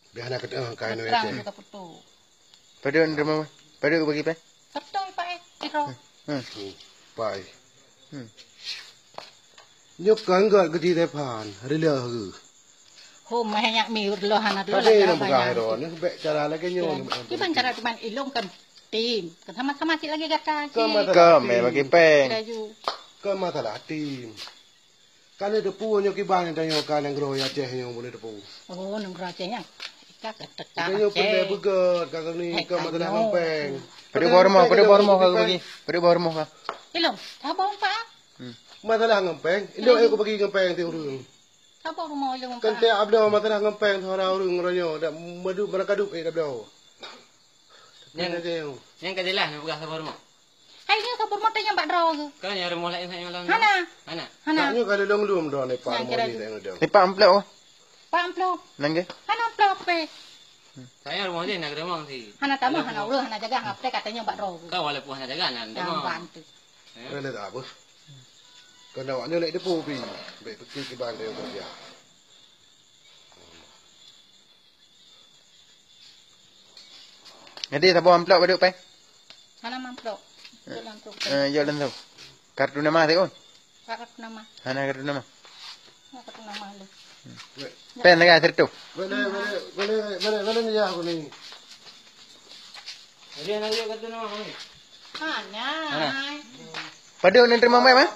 Biar nak kain no Terang ya. kita putu. Pada rumah. Pada bagi pe. Betul Pak Iro. Pai. Nyok kan gat gedi depan, rela hu. Hôm mai nyak mi lo hana lo Tapi nak buka hero ni be cara lagi nyo. Di cara di ilung kan tim. Kan sama-sama lagi gata. Ke me bagi peng. Ke masalah tim. Kan ada pu nyok ibang dan nyok kan yang grow ya ceh nyok boleh depu. Oh, nung rajanya. Ika ketek. Nyok pendek begat kakak ni ke masalah ngempeng. Pada bawah rumah kau bagi. Pada bawah rumah kau. Ilung, tabong Pak. Masalah ngempeng. Ini aku bagi ngempeng ti urang. Tabong rumah ilung Kan Pak. tiap abdo masalah ngempeng thora urang ronyo dak madu berakaduk abdo. Yang kejelas nak buka sabar rumah. Hai ni kabur motor yang Pak Dro ke. Kan yang rumah lain saya ulang. Hana. Mana? Hana. Nyok kalau long do ni par mo ni tengok dah. Lipat amplop kau. Pak amplop. Nangge. Hana amplop pe. Saya rumah dia nak rumah sih. Hana tamu hana urang hana jaga ngapte katanya Pak Dro. Kau walaupun hanya jaga nan. Yang bantu. Ada tak apa? Kan awaknya naik depu pi. Baik pergi ke bang dia kerja. Jadi sabar amplop pada pe. Hana amplop. Jalan tu. Jalan tu. Kartu nama tu kan. Kartu nama. Hana kartu nama. Kartu nama lu. Pen lagi tertu. Boleh ni ya aku ni. Dia nak dia kata nama ni. Hanya. Pada nak terima mai mah?